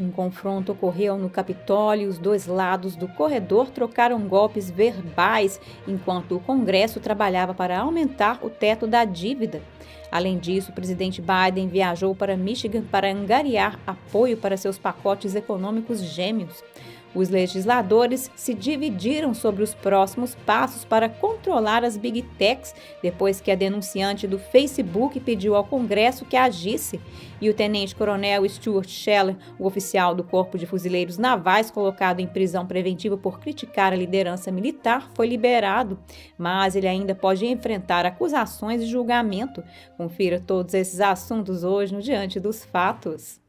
Um confronto ocorreu no Capitólio e os dois lados do corredor trocaram golpes verbais enquanto o Congresso trabalhava para aumentar o teto da dívida. Além disso, o presidente Biden viajou para Michigan para angariar apoio para seus pacotes econômicos gêmeos. Os legisladores se dividiram sobre os próximos passos para controlar as Big Techs, depois que a denunciante do Facebook pediu ao Congresso que agisse. E o tenente-coronel Stuart Scheller, o oficial do Corpo de Fuzileiros Navais colocado em prisão preventiva por criticar a liderança militar, foi liberado. Mas ele ainda pode enfrentar acusações e julgamento. Confira todos esses assuntos hoje no Diante dos Fatos.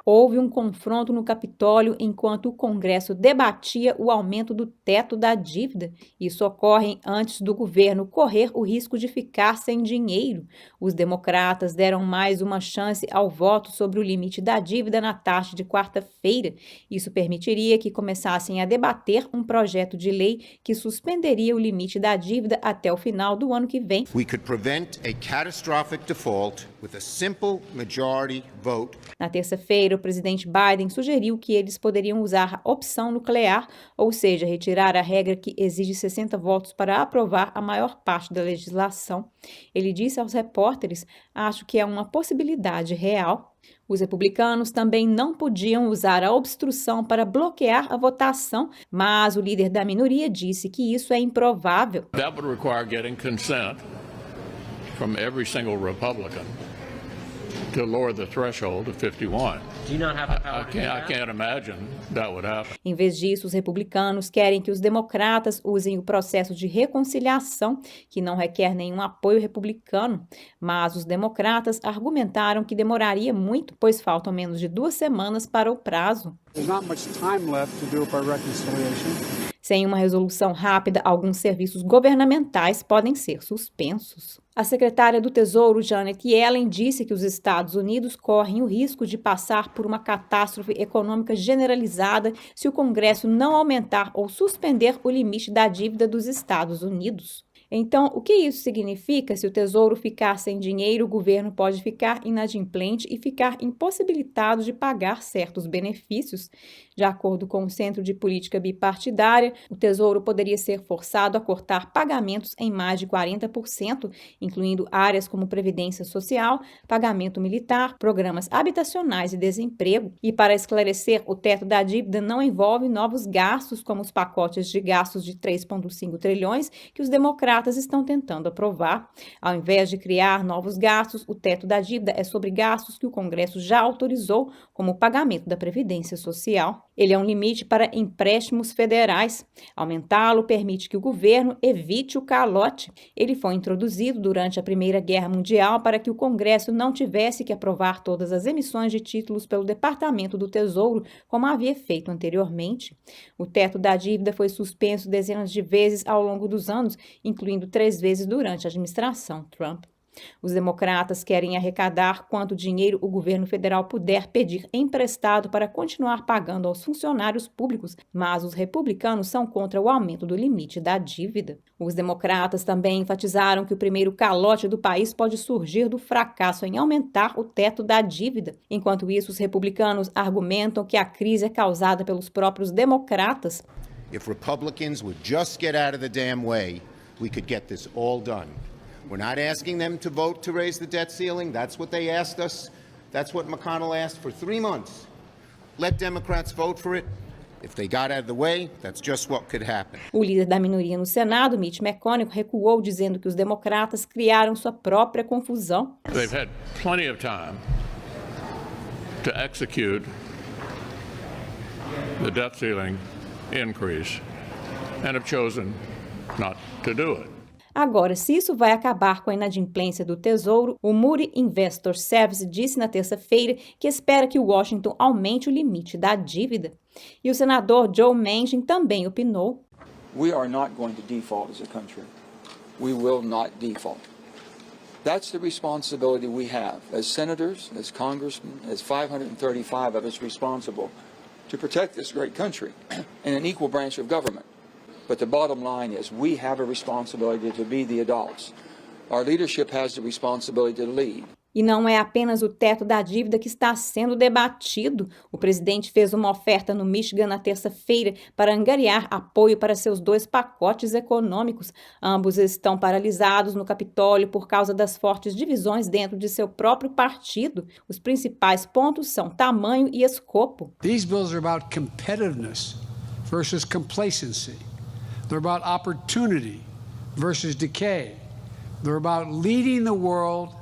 Houve um confronto no Capitólio enquanto o Congresso debatia o aumento do teto da dívida. Isso ocorre antes do governo correr o risco de ficar sem dinheiro. Os democratas deram mais uma chance ao voto sobre o limite da dívida na tarde de quarta-feira. Isso permitiria que começassem a debater um projeto de lei que suspenderia o limite da dívida até o final do ano que vem. We could prevent a catastrophic default with a simple majority vote. Na terça-feira, o presidente Biden sugeriu que eles poderiam usar a opção nuclear, ou seja, retirar a regra que exige 60 votos para aprovar a maior parte da legislação. Ele disse aos repórteres: "Acho que é uma possibilidade real." Os republicanos também não podiam usar a obstrução para bloquear a votação, mas o líder da minoria disse que isso é improvável. That would require getting consent from every single Republican to lower the threshold to 51. Do you not have the power to do that? I can't imagine that would happen. Em vez disso, os republicanos querem que os democratas usem o processo de reconciliação, que não requer nenhum apoio republicano. Mas os democratas argumentaram que demoraria muito, pois faltam menos de 2 semanas para o prazo. There's not much time left to do it by reconciliation. Sem uma resolução rápida, alguns serviços governamentais podem ser suspensos. A secretária do Tesouro, Janet Yellen, disse que os Estados Unidos correm o risco de passar por uma catástrofe econômica generalizada se o Congresso não aumentar ou suspender o limite da dívida dos Estados Unidos. Então, o que isso significa? Se o Tesouro ficar sem dinheiro, o governo pode ficar inadimplente e ficar impossibilitado de pagar certos benefícios. De acordo com o Centro de Política Bipartidária, o Tesouro poderia ser forçado a cortar pagamentos em mais de 40%, incluindo áreas como previdência social, pagamento militar, programas habitacionais e desemprego. E para esclarecer, o teto da dívida não envolve novos gastos, como os pacotes de gastos de 3,5 trilhões que os democratas estão tentando aprovar. Ao invés de criar novos gastos, o teto da dívida é sobre gastos que o Congresso já autorizou, como o pagamento da Previdência Social. Ele é um limite para empréstimos federais. Aumentá-lo permite que o governo evite o calote. Ele foi introduzido durante a Primeira Guerra Mundial para que o Congresso não tivesse que aprovar todas as emissões de títulos pelo Departamento do Tesouro, como havia feito anteriormente. O teto da dívida foi suspenso dezenas de vezes ao longo dos anos, incluindo 3 vezes durante a administração Trump. Os democratas querem arrecadar quanto dinheiro o governo federal puder pedir emprestado para continuar pagando aos funcionários públicos, mas os republicanos são contra o aumento do limite da dívida. Os democratas também enfatizaram que o primeiro calote do país pode surgir do fracasso em aumentar o teto da dívida. Enquanto isso, os republicanos argumentam que a crise é causada pelos próprios democratas. If Republicans would just get out of the damn way, we could get this all done. We're not asking them to vote to raise the debt ceiling. That's what they asked us. That's what McConnell asked for 3 months. Let Democrats vote for it. If they got out of the way, that's just what could happen. O líder da minoria no Senado, Mitch McConnell, recuou dizendo que os democratas criaram sua própria confusão. They've had plenty of time to execute the debt ceiling increase and have chosen not to do it. Agora, se isso vai acabar com a inadimplência do Tesouro, o Moody Investor Service disse na terça-feira que espera que Washington aumente o limite da dívida. E o senador Joe Manchin também opinou. We are not going to default as a country. We will not default. That's the responsibility we have as senators, as congressmen, as 535 of us responsible to protect this great country and an equal branch of government. But the bottom line is we have a responsibility to be the adults. Our leadership has the responsibility to lead. E não é apenas o teto da dívida que está sendo debatido. O presidente fez uma oferta no Michigan na terça-feira para angariar apoio para seus 2 pacotes econômicos. Ambos estão paralisados no Capitólio por causa das fortes divisões dentro de seu próprio partido. Os principais pontos são tamanho e escopo. These bills are about competitiveness versus complacency. They're about opportunity versus decay. They're about leading the world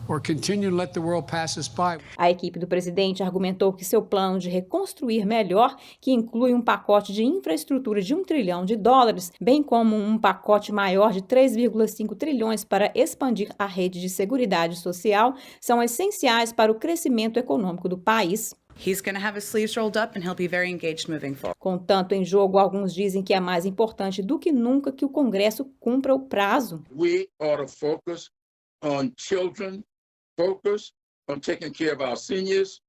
or continue to let the world pass us by. A equipe do presidente argumentou que seu plano de reconstruir melhor, que inclui um pacote de infraestrutura de $1 trilhão, bem como um pacote maior de 3,5 trilhões para expandir a rede de seguridade social, são essenciais para o crescimento econômico do país. He's going to have his sleeves rolled up and he'll be very engaged moving forward. Com tanto em jogo, alguns dizem que é mais importante do que nunca que o Congresso cumpra o prazo. We ought to focus on children, focus on taking care of our seniors,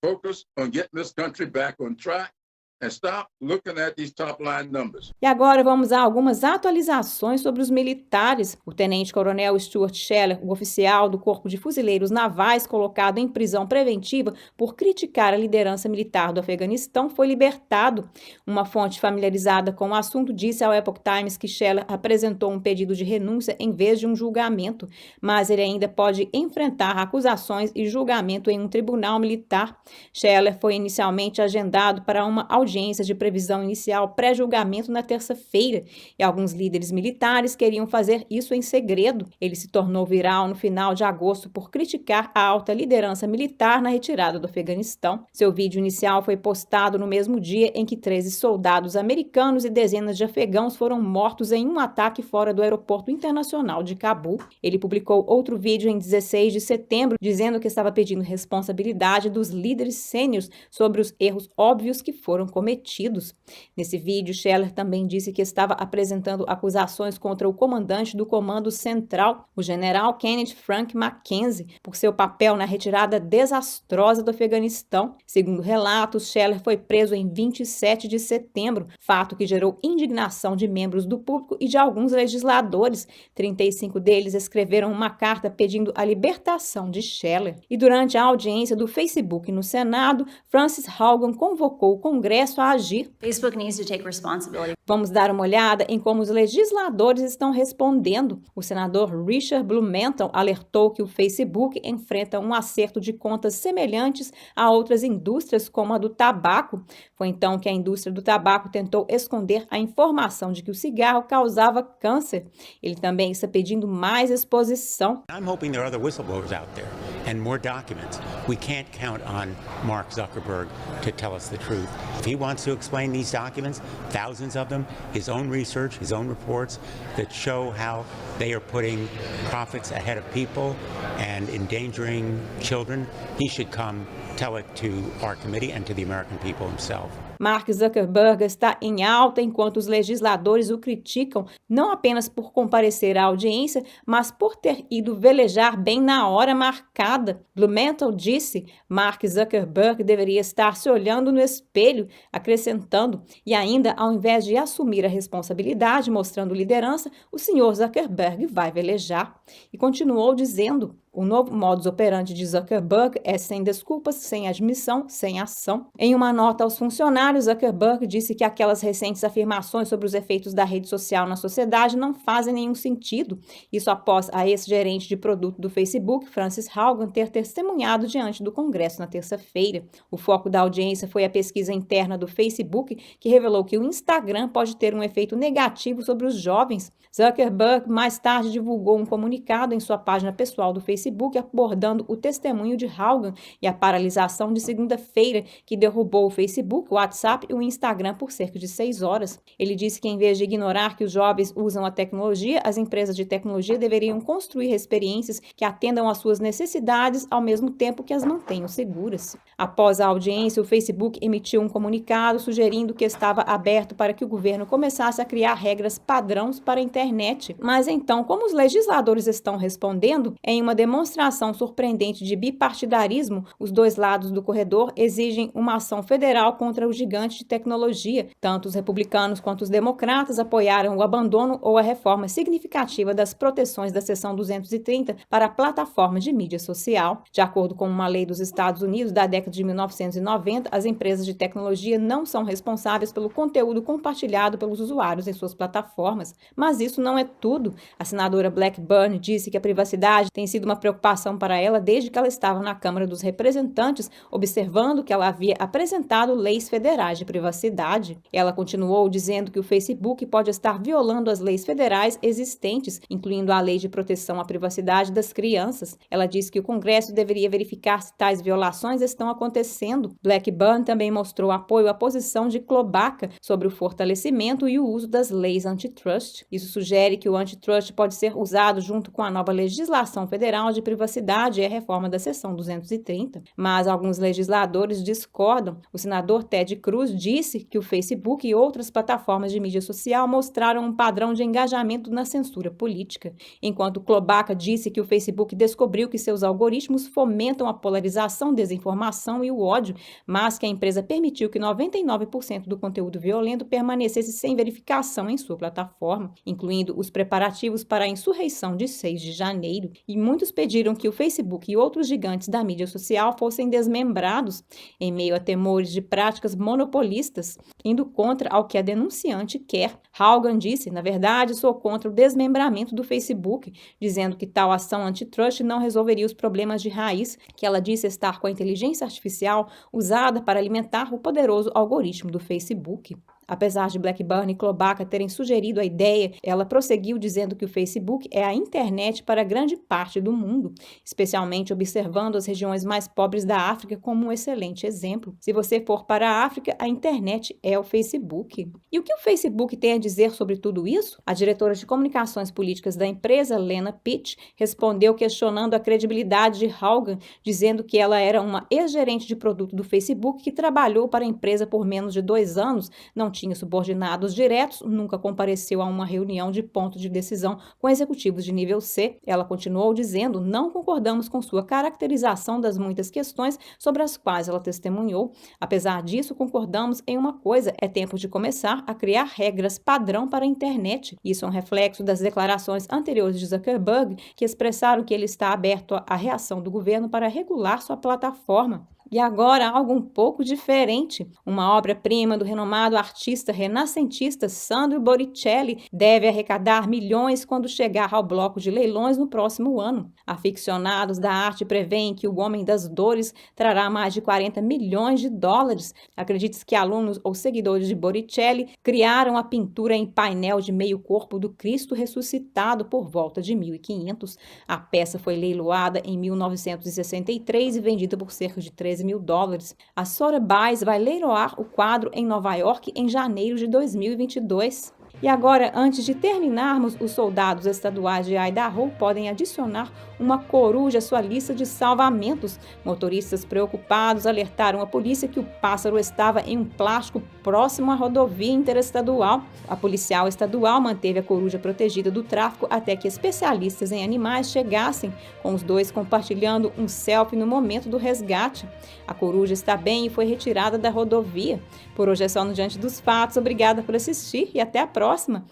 focus on getting this country back on track, and stop looking at these top-line numbers. E agora vamos a algumas atualizações sobre os militares. O tenente-coronel Stuart Scheller, o oficial do Corpo de Fuzileiros Navais colocado em prisão preventiva por criticar a liderança militar do Afeganistão, foi libertado. Uma fonte familiarizada com o assunto disse ao Epoch Times que Scheller apresentou um pedido de renúncia em vez de um julgamento, mas ele ainda pode enfrentar acusações e julgamento em um tribunal militar. Scheller foi inicialmente agendado para uma audiência de previsão inicial pré-julgamento na terça-feira, e alguns líderes militares queriam fazer isso em segredo. Ele se tornou viral no final de agosto por criticar a alta liderança militar na retirada do Afeganistão. Seu vídeo inicial foi postado no mesmo dia em que 13 soldados americanos e dezenas de afegãos foram mortos em um ataque fora do aeroporto internacional de Cabul. Ele publicou outro vídeo em 16 de setembro, dizendo que estava pedindo responsabilidade dos líderes sêniores sobre os erros óbvios que foram cometidos. Nesse vídeo, Scheller também disse que estava apresentando acusações contra o comandante do Comando Central, o general Kenneth Frank Mackenzie, por seu papel na retirada desastrosa do Afeganistão. Segundo relatos, Scheller foi preso em 27 de setembro, fato que gerou indignação de membros do público e de alguns legisladores. 35 deles escreveram uma carta pedindo a libertação de Scheller. E durante a audiência do Facebook no Senado, Frances Haugen convocou o Congresso a agir. Facebook needs to take responsibility. Vamos dar uma olhada em como os legisladores estão respondendo. O senador Richard Blumenthal alertou que o Facebook enfrenta um acerto de contas semelhantes a outras indústrias, como a do tabaco. Foi então que a indústria do tabaco tentou esconder a informação de que o cigarro causava câncer. Ele também está pedindo mais exposição. I'm hoping there are other whistleblowers out there and more documents. We can't count on Mark Zuckerberg to tell us the truth. If he wants to explain these documents, thousands of them, his own research, his own reports that show how they are putting profits ahead of people and endangering children, he should come tell it to our committee and to the American people himself. Mark Zuckerberg está em alta enquanto os legisladores o criticam, não apenas por comparecer à audiência, mas por ter ido velejar bem na hora marcada. Blumenthal disse: Mark Zuckerberg deveria estar se olhando no espelho, acrescentando, e ainda, ao invés de assumir a responsabilidade, mostrando liderança, o senhor Zuckerberg vai velejar. E continuou dizendo: o novo modus operandi de Zuckerberg é sem desculpas, sem admissão, sem ação. Em uma nota aos funcionários, Zuckerberg disse que aquelas recentes afirmações sobre os efeitos da rede social na sociedade não fazem nenhum sentido. Isso após a ex-gerente de produto do Facebook, Frances Haugen, ter testemunhado diante do Congresso na terça-feira. O foco da audiência foi a pesquisa interna do Facebook, que revelou que o Instagram pode ter um efeito negativo sobre os jovens. Zuckerberg mais tarde divulgou um comunicado em sua página pessoal do Facebook abordando o testemunho de Haugen e a paralisação de segunda-feira que derrubou o Facebook, o WhatsApp e o Instagram por cerca de 6 horas. Ele disse que em vez de ignorar que os jovens usam a tecnologia, as empresas de tecnologia deveriam construir experiências que atendam às suas necessidades ao mesmo tempo que as mantenham seguras. Após a audiência, o Facebook emitiu um comunicado sugerindo que estava aberto para que o governo começasse a criar regras padrões para a internet. Mas então, como os legisladores estão respondendo? Em uma demonstração surpreendente de bipartidarismo, os dois lados do corredor exigem uma ação federal contra o gigante de tecnologia. Tanto os republicanos quanto os democratas apoiaram o abandono ou a reforma significativa das proteções da seção 230 para a plataforma de mídia social. De acordo com uma lei dos Estados Unidos da década de 1990, as empresas de tecnologia não são responsáveis pelo conteúdo compartilhado pelos usuários em suas plataformas. Mas isso não é tudo. A senadora Blackburn disse que a privacidade tem sido uma preocupação para ela desde que ela estava na Câmara dos Representantes, observando que ela havia apresentado leis federais de privacidade. Ela continuou dizendo que o Facebook pode estar violando as leis federais existentes, incluindo a Lei de Proteção à Privacidade das Crianças. Ela disse que o Congresso deveria verificar se tais violações estão acontecendo. Blackburn também mostrou apoio à posição de Klobuchar sobre o fortalecimento e o uso das leis antitrust. Isso sugere que o antitrust pode ser usado junto com a nova legislação federal de privacidade e a reforma da seção 230. Mas alguns legisladores discordam. O senador Ted Cruz disse que o Facebook e outras plataformas de mídia social mostraram um padrão de engajamento na censura política, enquanto Klobuchar disse que o Facebook descobriu que seus algoritmos fomentam a polarização, desinformação e o ódio, mas que a empresa permitiu que 99% do conteúdo violento permanecesse sem verificação em sua plataforma, incluindo os preparativos para a insurreição de 6 de janeiro. E muitos pediram que o Facebook e outros gigantes da mídia social fossem desmembrados, em meio a temores de práticas monopolistas, indo contra ao que a denunciante quer. Haugen disse: na verdade, sou contra o desmembramento do Facebook, dizendo que tal ação antitrust não resolveria os problemas de raiz que ela disse estar com a inteligência artificial usada para alimentar o poderoso algoritmo do Facebook. Apesar de Blackburn e Klobuchar terem sugerido a ideia, ela prosseguiu dizendo que o Facebook é a internet para grande parte do mundo, especialmente observando as regiões mais pobres da África como um excelente exemplo. Se você for para a África, a internet é o Facebook. E o que o Facebook tem a dizer sobre tudo isso? A diretora de comunicações políticas da empresa, Lena Pitt, respondeu questionando a credibilidade de Haugen, dizendo que ela era uma ex-gerente de produto do Facebook que trabalhou para a empresa por menos de 2 anos, não tinha subordinados diretos, nunca compareceu a uma reunião de ponto de decisão com executivos de nível C. Ela continuou dizendo: não concordamos com sua caracterização das muitas questões sobre as quais ela testemunhou. Apesar disso, concordamos em uma coisa: é tempo de começar a criar regras padrão para a internet. Isso é um reflexo das declarações anteriores de Zuckerberg, que expressaram que ele está aberto à reação do governo para regular sua plataforma. E agora algo um pouco diferente. Uma obra-prima do renomado artista renascentista Sandro Botticelli deve arrecadar milhões quando chegar ao bloco de leilões no próximo ano. Aficionados da arte preveem que O Homem das Dores trará mais de 40 milhões de dólares. Acredite-se que alunos ou seguidores de Botticelli criaram a pintura em painel de meio corpo do Cristo ressuscitado por volta de 1500. A peça foi leiloada em 1963 e vendida por cerca de 13 mil dólares. A Sotheby's vai leiloar o quadro em Nova York em janeiro de 2022. E agora, antes de terminarmos, os soldados estaduais de Idaho podem adicionar uma coruja à sua lista de salvamentos. Motoristas preocupados alertaram a polícia que o pássaro estava em um plástico próximo à rodovia interestadual. A policial estadual manteve a coruja protegida do tráfico até que especialistas em animais chegassem, com os dois compartilhando um selfie no momento do resgate. A coruja está bem e foi retirada da rodovia. Por hoje é só no Diante dos Fatos. Obrigada por assistir e até a próxima!